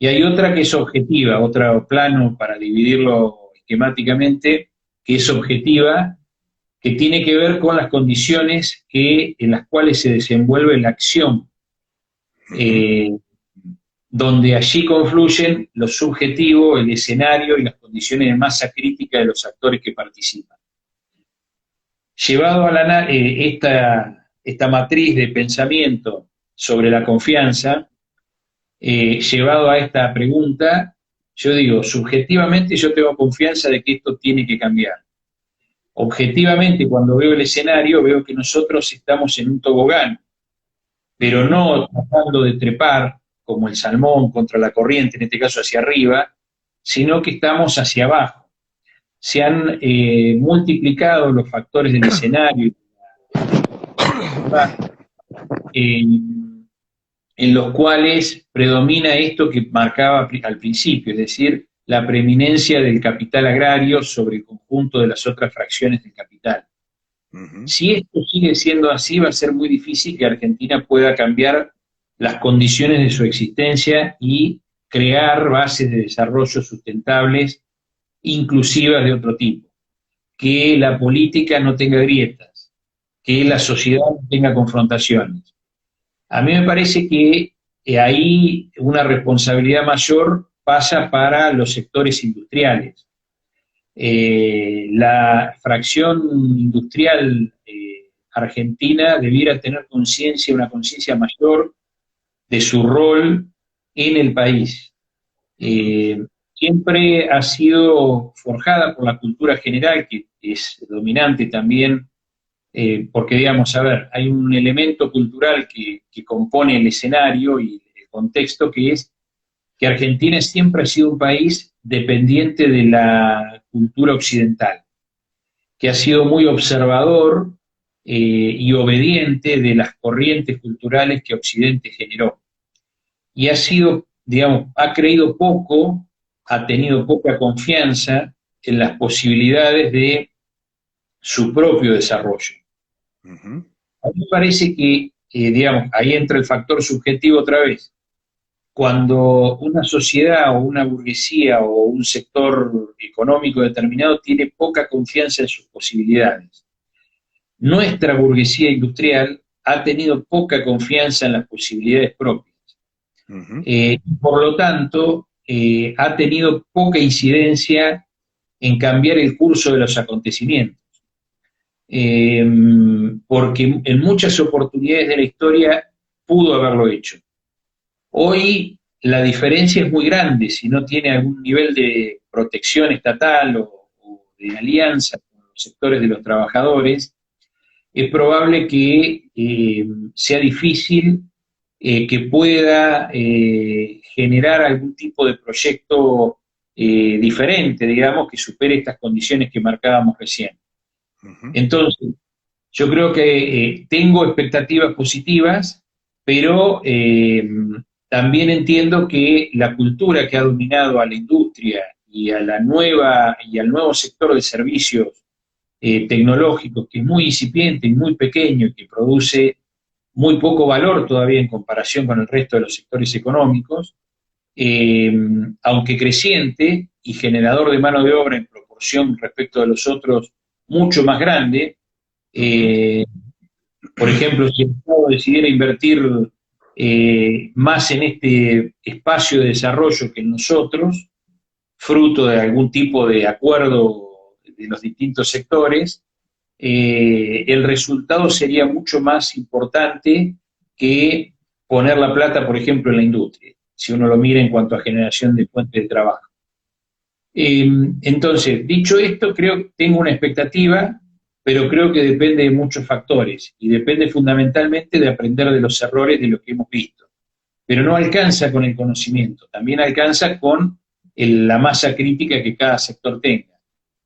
Y hay otra que es objetiva, otro plano para dividirlo esquemáticamente, que es objetiva, que tiene que ver con las condiciones en las cuales se desenvuelve la acción, donde allí confluyen lo subjetivo, el escenario y las condiciones de masa crítica de los actores que participan. Llevado a esta matriz de pensamiento sobre la confianza, llevado a esta pregunta, yo digo, subjetivamente yo tengo confianza de que esto tiene que cambiar. Objetivamente, cuando veo el escenario, veo que nosotros estamos en un tobogán, pero no tratando de trepar como el salmón contra la corriente, en este caso hacia arriba, sino que estamos hacia abajo. Se han multiplicado los factores del escenario en los cuales predomina esto que marcaba al principio, es decir, la preeminencia del capital agrario sobre el conjunto de las otras fracciones del capital. Si esto sigue siendo así, va a ser muy difícil que Argentina pueda cambiar las condiciones de su existencia y crear bases de desarrollo sustentables, inclusivas de otro tipo. Que la política no tenga grietas, que la sociedad no tenga confrontaciones. A mí me parece que ahí una responsabilidad mayor pasa para los sectores industriales. La fracción industrial argentina debiera tener conciencia, una conciencia mayor de su rol en el país. Siempre ha sido forjada por la cultura general, que es dominante también, porque digamos, a ver, hay un elemento cultural que compone el escenario y el contexto, que es que Argentina siempre ha sido un país dependiente de la cultura occidental, que ha sido muy observador y obediente de las corrientes culturales que Occidente generó. Y ha sido, digamos, ha creído poco, ha tenido poca confianza en las posibilidades de su propio desarrollo. A mí me parece que, digamos, ahí entra el factor subjetivo otra vez. Cuando una sociedad o una burguesía o un sector económico determinado tiene poca confianza en sus posibilidades. Nuestra burguesía industrial ha tenido poca confianza en las posibilidades propias. Por lo tanto, ha tenido poca incidencia en cambiar el curso de los acontecimientos. Porque en muchas oportunidades de la historia pudo haberlo hecho. Hoy la diferencia es muy grande si no tiene algún nivel de protección estatal o de alianza con los sectores de los trabajadores. Es probable que sea difícil que pueda generar algún tipo de proyecto diferente, digamos, que supere estas condiciones que marcábamos recién. Entonces, yo creo que tengo expectativas positivas, pero también entiendo que la cultura que ha dominado a la industria y a la nueva y al nuevo sector de servicios tecnológicos, que es muy incipiente y muy pequeño y que produce muy poco valor todavía en comparación con el resto de los sectores económicos, aunque creciente y generador de mano de obra en proporción respecto de los otros mucho más grande. Por ejemplo, si el Estado decidiera invertir más en este espacio de desarrollo que en nosotros, fruto de algún tipo de acuerdo de los distintos sectores, el resultado sería mucho más importante que poner la plata, por ejemplo, en la industria, si uno lo mira en cuanto a generación de fuentes de trabajo. Entonces, dicho esto, tengo una expectativa, pero creo que depende de muchos factores, y depende fundamentalmente de aprender de los errores de lo que hemos visto. Pero no alcanza con el conocimiento, también alcanza con la masa crítica que cada sector tenga.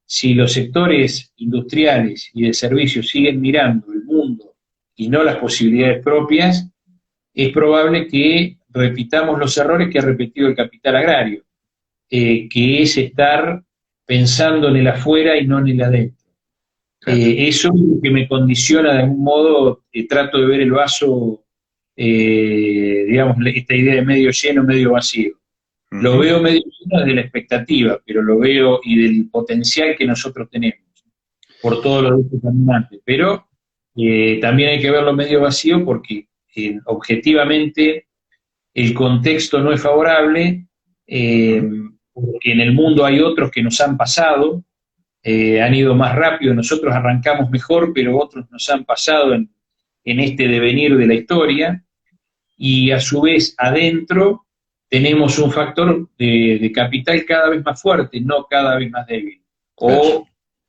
Si los sectores industriales y de servicios siguen mirando el mundo y no las posibilidades propias, es probable que repitamos los errores que ha repetido el capital agrario, que es estar pensando en el afuera y no en el adentro. Claro. Eso es lo que me condiciona de algún modo, trato de ver el vaso, digamos, esta idea de medio lleno, medio vacío. Lo veo medio lleno desde la expectativa, pero lo veo y del potencial que nosotros tenemos, por todo lo dicho también antes. Pero también hay que verlo medio vacío porque objetivamente el contexto no es favorable, porque en el mundo hay otros que nos han pasado, han ido más rápido, nosotros arrancamos mejor, pero otros nos han pasado en este devenir de la historia. y a su vez adentro tenemos un factor de capital cada vez más fuerte, no cada vez más débil, o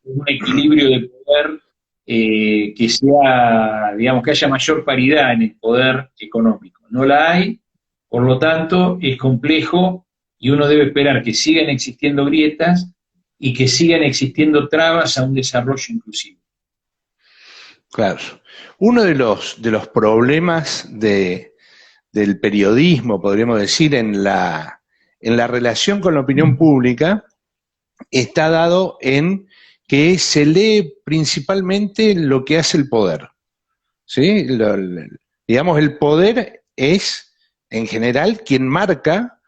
un equilibrio de poder que sea, digamos, que haya mayor paridad en el poder económico. No la hay, por lo tanto, es complejo y uno debe esperar que sigan existiendo grietas y que sigan existiendo trabas a un desarrollo inclusivo. Claro. Uno de los problemas del periodismo, podríamos decir, en la relación con la opinión pública, está dado en que se lee principalmente lo que hace el poder. ¿Sí? Digamos, el poder es, en general, quien marca,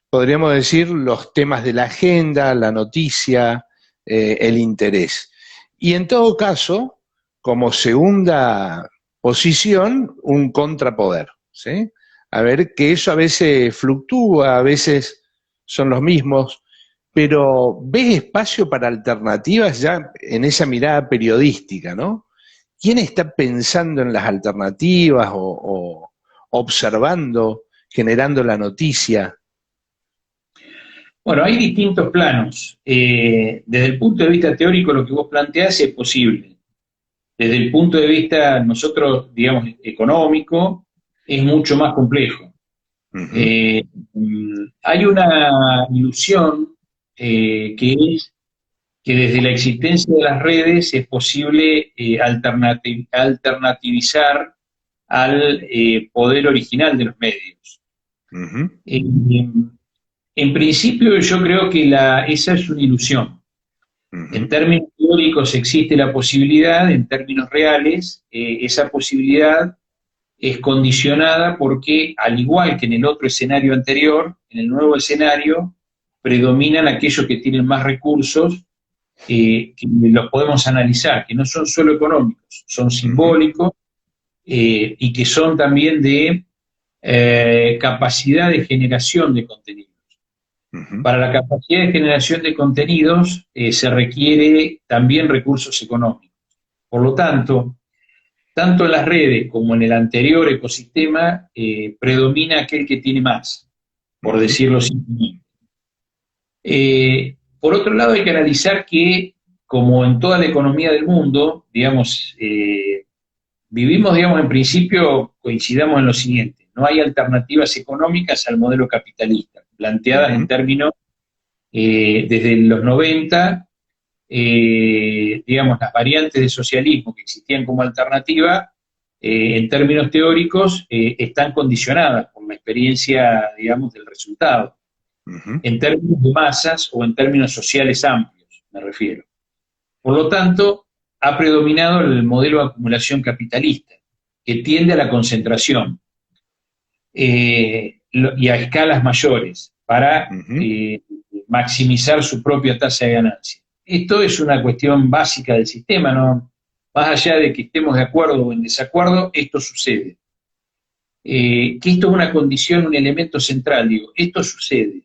podríamos decir, los temas de la agenda, la noticia, el interés. Y en todo caso, como segunda posición, un contrapoder, ¿sí? A ver, que eso a veces fluctúa, a veces son los mismos, pero ¿ves espacio para alternativas ya en esa mirada periodística, ¿no? ¿Quién está pensando en las alternativas o observando, generando la noticia? Bueno, hay distintos planos. Desde el punto de vista teórico, lo que vos planteás es posible. Desde el punto de vista, nosotros, digamos, económico, es mucho más complejo. Hay una ilusión que es que desde la existencia de las redes es posible alternativizar al poder original de los medios. En principio yo creo que esa es una ilusión. En términos teóricos existe la posibilidad, en términos reales, esa posibilidad es condicionada porque, al igual que en el otro escenario anterior, en el nuevo escenario, predominan aquellos que tienen más recursos, que los podemos analizar, que no son solo económicos, son simbólicos, y que son también de capacidad de generación de contenidos. Para la capacidad de generación de contenidos se requiere también recursos económicos. Por lo tanto en las redes como en el anterior ecosistema, predomina aquel que tiene más, por decirlo simplemente. Por otro lado, hay que analizar que, como en toda la economía del mundo, digamos, vivimos, digamos, en principio, coincidamos en lo siguiente: no hay alternativas económicas al modelo capitalista, planteadas en términos, desde los 90, digamos, las variantes de socialismo que existían como alternativa, en términos teóricos, están condicionadas por la experiencia, digamos, del resultado, en términos de masas o en términos sociales amplios, me refiero. Por lo tanto, ha predominado el modelo de acumulación capitalista, que tiende a la concentración y a escalas mayores para maximizar su propia tasa de ganancia. Esto es una cuestión básica del sistema, ¿no? Más allá de que estemos de acuerdo o en desacuerdo, esto sucede. Que esto es una condición, un elemento central, digo, esto sucede.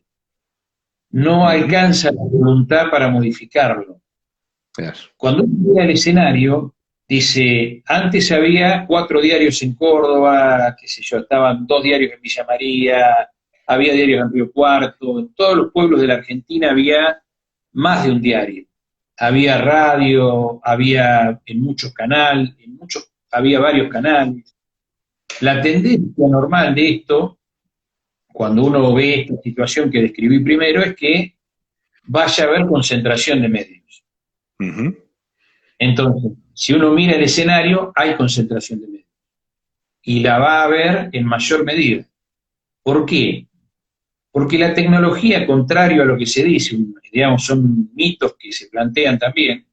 No alcanza la voluntad para modificarlo. Cuando uno mira el escenario, dice, antes había 4 diarios en Córdoba, qué sé yo, estaban 2 diarios en Villa María, había diarios en Río Cuarto, en todos los pueblos de la Argentina había más de un diario. Había radio, había en muchos canales, había varios canales. La tendencia normal de esto, cuando uno ve esta situación que describí primero, es que vaya a haber concentración de medios. Entonces, si uno mira el escenario, hay concentración de medios. Y la va a haber en mayor medida. ¿Por qué? Porque la tecnología, contrario a lo que se dice, digamos, son mitos que se plantean también,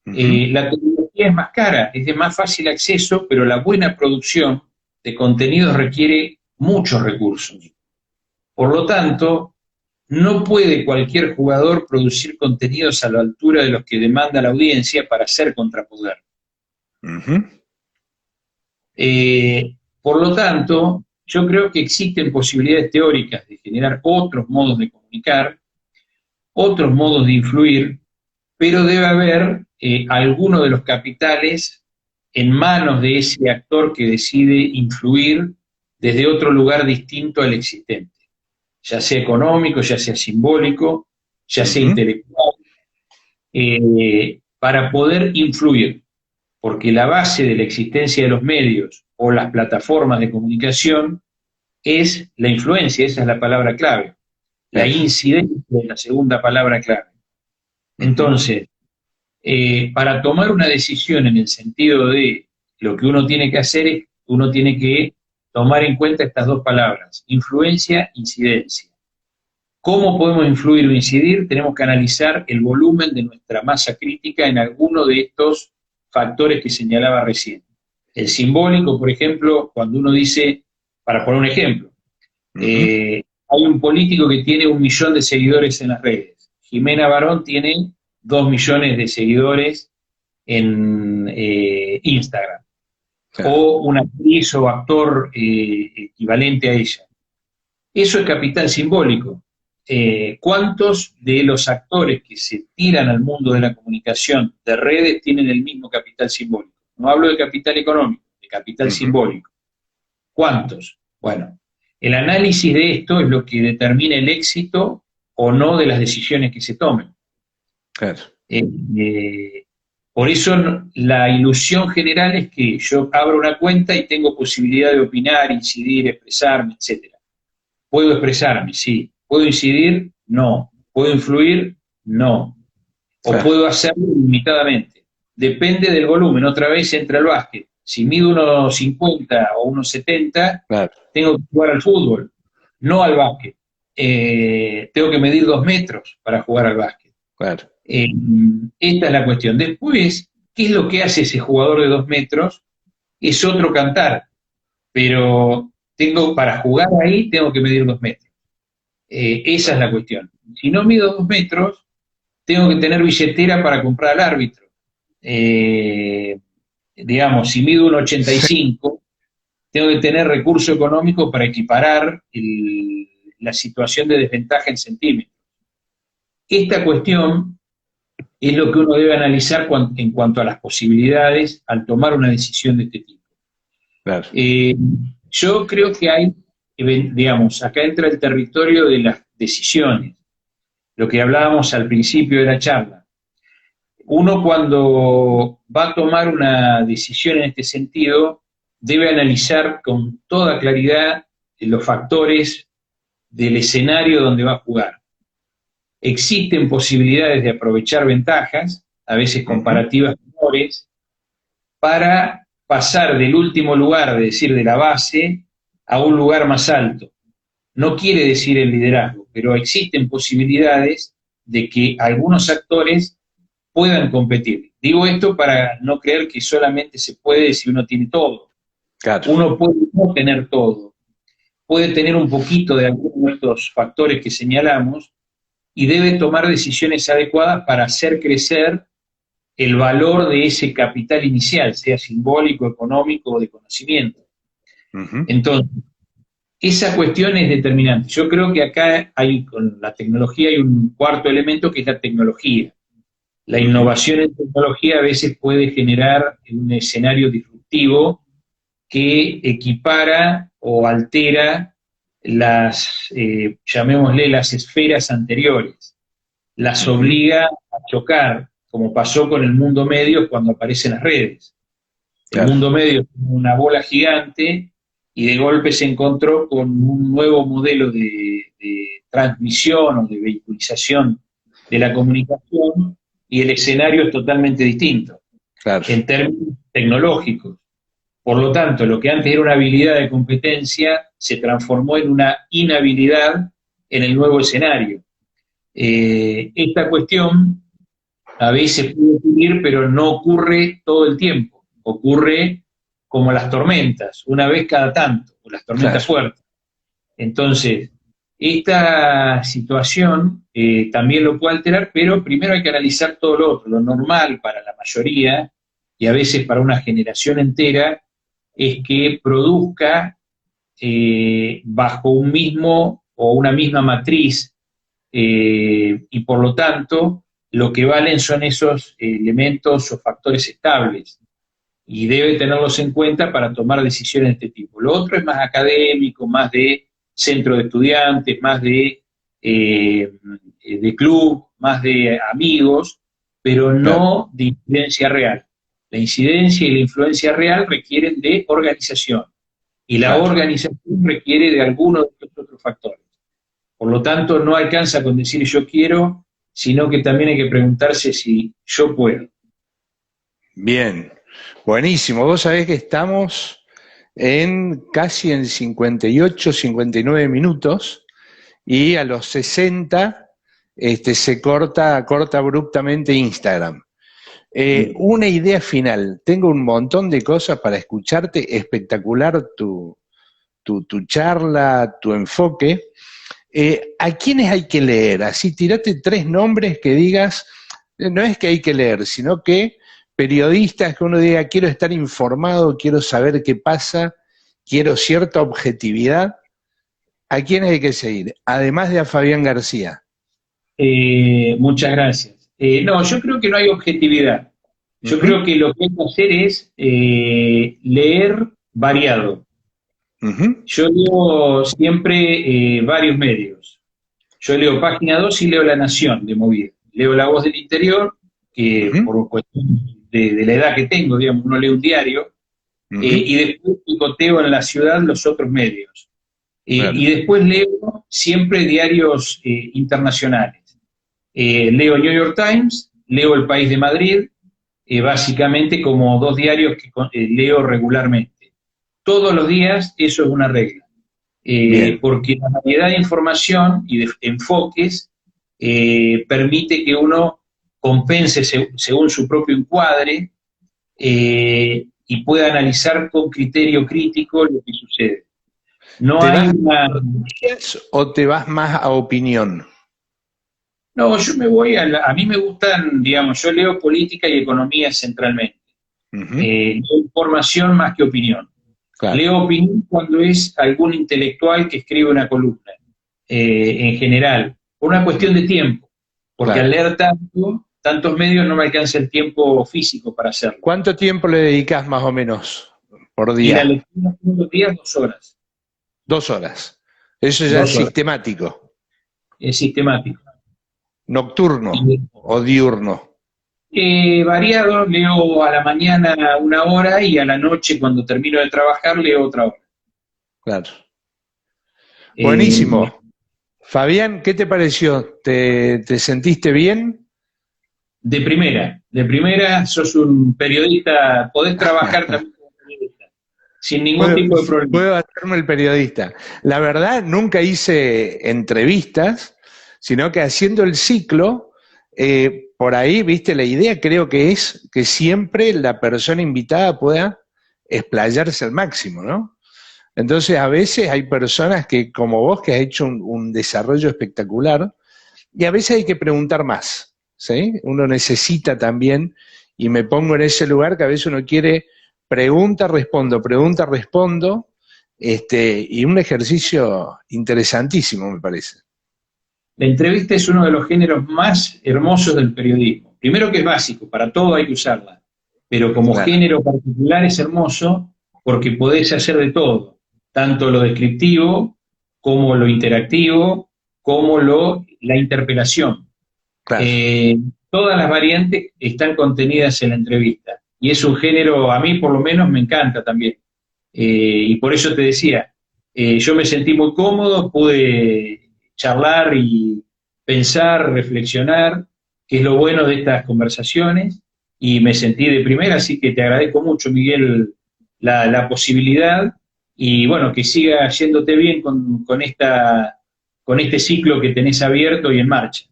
la tecnología es más cara, es de más fácil acceso, pero la buena producción de contenidos requiere muchos recursos. Por lo tanto, no puede cualquier jugador producir contenidos a la altura de los que demanda la audiencia para ser contrapoder. Por lo tanto, yo creo que existen posibilidades teóricas de generar otros modos de comunicar, otros modos de influir, pero debe haber alguno de los capitales en manos de ese actor que decide influir desde otro lugar distinto al existente, ya sea económico, ya sea simbólico, ya sea intelectual, para poder influir, porque la base de la existencia de los medios o las plataformas de comunicación es la influencia, esa es la palabra clave. La incidencia es la segunda palabra clave. Entonces, para tomar una decisión en el sentido de lo que uno tiene que hacer, es uno tiene que tomar en cuenta estas dos palabras, influencia, incidencia. ¿Cómo podemos influir o incidir? Tenemos que analizar el volumen de nuestra masa crítica en alguno de estos factores que señalaba recién. El simbólico, por ejemplo, cuando uno dice, para poner un ejemplo, hay un político que tiene 1 millón de seguidores en las redes. Jimena Barón tiene 2 millones de seguidores en Instagram. Claro. O una actriz o actor equivalente a ella. Eso es capital simbólico. ¿Cuántos de los actores que se tiran al mundo de la comunicación de redes tienen el mismo capital simbólico? No hablo de capital económico, de capital simbólico. ¿Cuántos? Bueno, el análisis de esto es lo que determina el éxito o no de las decisiones que se tomen. Claro. Por eso la ilusión general es que yo abro una cuenta y tengo posibilidad de opinar, incidir, expresarme, etc. ¿Puedo expresarme? Sí. ¿Puedo incidir? No. ¿Puedo influir? No. O puedo hacerlo limitadamente. Depende del volumen. Otra vez entra el básquet. Si mido 1,50 o 1,70, claro, tengo que jugar al fútbol, no al básquet. Tengo que medir 2 metros para jugar al básquet. Claro. Esta es la cuestión. Después, ¿qué es lo que hace ese jugador de 2 metros? Es otro cantar. Pero para jugar ahí tengo que medir 2 metros. Esa es la cuestión. Si no mido 2 metros, tengo que tener billetera para comprar al árbitro. Digamos, si mido 1,85, tengo que tener recurso económico para equiparar la situación de desventaja en centímetros. Esta cuestión es lo que uno debe analizar en cuanto a las posibilidades al tomar una decisión de este tipo. Claro. Yo creo que hay, digamos, acá entra el territorio de las decisiones, lo que hablábamos al principio de la charla. Uno cuando va a tomar una decisión en este sentido, debe analizar con toda claridad los factores del escenario donde va a jugar. Existen posibilidades de aprovechar ventajas, a veces comparativas menores, para pasar del último lugar, es decir, de la base, a un lugar más alto. No quiere decir el liderazgo, pero existen posibilidades de que algunos actores puedan competir. Digo esto para no creer que solamente se puede si uno tiene todo. Claro. Uno puede no tener todo. Puede tener un poquito de algunos de estos factores que señalamos y debe tomar decisiones adecuadas para hacer crecer el valor de ese capital inicial, sea simbólico, económico o de conocimiento. Entonces, esa cuestión es determinante. Yo creo que acá con la tecnología hay un cuarto elemento que es la tecnología. La innovación en tecnología a veces puede generar un escenario disruptivo que equipara o altera llamémosle las esferas anteriores, las obliga a chocar, como pasó con el mundo medio cuando aparecen las redes. Claro. El mundo medio es una bola gigante y de golpe se encontró con un nuevo modelo de transmisión o de vehiculización de la comunicación y el escenario es totalmente distinto, claro, en términos tecnológicos. Por lo tanto, lo que antes era una habilidad de competencia se transformó en una inhabilidad en el nuevo escenario. Esta cuestión a veces puede ocurrir, pero no ocurre todo el tiempo. Ocurre como las tormentas, una vez cada tanto, o las tormentas fuertes. Entonces, esta situación también lo puede alterar, pero primero hay que analizar todo lo otro. Lo normal para la mayoría, y a veces para una generación entera, es que produzca bajo un mismo o una misma matriz, y por lo tanto, lo que valen son esos elementos o factores estables. y debe tenerlos en cuenta para tomar decisiones de este tipo. Lo otro es más académico, más de centro de estudiantes, más de club, más de amigos, pero Claro, no de incidencia real. La incidencia y la influencia real requieren de organización, y la claro. organización requiere de algunos de estos otros factores. Por lo tanto, no alcanza con decir yo quiero, sino que también hay que preguntarse si yo puedo. Bien, buenísimo. Vos sabés que estamos casi en 58, 59 minutos y a los 60 se corta abruptamente Instagram. Una idea final. Tengo un montón de cosas para escucharte. Espectacular tu charla, tu enfoque. ¿A quiénes hay que leer? Así, tirate 3 nombres que digas, no es que hay que leer, sino que periodistas que uno diga, quiero estar informado, quiero saber qué pasa, quiero cierta objetividad. ¿A quiénes hay que seguir? Además de a Fabián García. Muchas gracias. No, yo creo que no hay objetividad. Yo Ujú, creo que lo que hay que hacer es leer variado. ujú, Yo leo siempre varios medios. Yo leo Página 2 y leo La Nación de movida. Leo La Voz del Interior, que ujú, por cuestión de la edad que tengo, digamos, uno lee un diario, ujú. y después picoteo en la ciudad los otros medios. Claro. Y después leo siempre diarios internacionales. Leo New York Times, leo El País de Madrid, básicamente como 2 diarios que leo regularmente. Todos los días eso es una regla, Bien. porque la variedad de información y de enfoques permite que uno compense según su propio encuadre, y pueda analizar con criterio crítico lo que sucede. No ¿Te hay vas a una... noticias o te vas más a opinión? No, yo me voy a mí me gustan, digamos, yo leo política y economía centralmente. Ujú, Leo información más que opinión. claro, Leo opinión cuando es algún intelectual que escribe una columna, en general, por una cuestión de tiempo, porque al claro. leer tantos medios no me alcanza el tiempo físico para hacerlo. ¿Cuánto tiempo le dedicas más o menos por Y la día? lectura todos los días, 2 horas, 2 horas. Eso ya es 2 horas, sistemático. es sistemático. Nocturno Y, o diurno. variado, leo a la mañana 1 hora y a la noche cuando termino de trabajar leo otra hora. Claro. Eh, Buenísimo. Fabián, ¿qué te pareció? ¿Te sentiste bien? de primera, sos un periodista, podés trabajar también como periodista, sin ningún Puedo, tipo de problema. puedo hacerme el periodista. La verdad, nunca hice entrevistas, sino que haciendo el ciclo, por ahí, viste, la idea creo que es que siempre la persona invitada pueda explayarse al máximo, ¿no? Entonces, a veces hay personas que, como vos, que has hecho un desarrollo espectacular, y a veces hay que preguntar más, ¿sí? Uno necesita también, y me pongo en ese lugar que a veces uno quiere pregunta, respondo, y un ejercicio interesantísimo, me parece. La entrevista es uno de los géneros más hermosos del periodismo. Primero que es básico, para todo hay que usarla, pero como Claro, género particular es hermoso porque podés hacer de todo, tanto lo descriptivo como lo interactivo, como la interpelación. claro. Eh, Todas las variantes están contenidas en la entrevista y es un género, a mí por lo menos me encanta también. Y por eso te decía, yo me sentí muy cómodo, pude charlar y pensar, reflexionar, que es lo bueno de estas conversaciones, y me sentí de primera, así que te agradezco mucho, Miguel, la posibilidad, y bueno, que siga yéndote bien con este ciclo que tenés abierto y en marcha.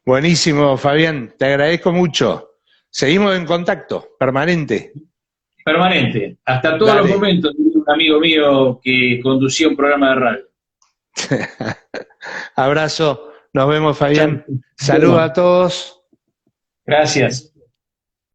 Buenísimo, Fabián, te agradezco mucho. Seguimos en contacto, permanente. Permanente, hasta todos los Dale. momentos, un amigo mío que conducía un programa de radio. Abrazo, nos vemos, Chao. Fabián. Saludos Bueno, a todos. gracias.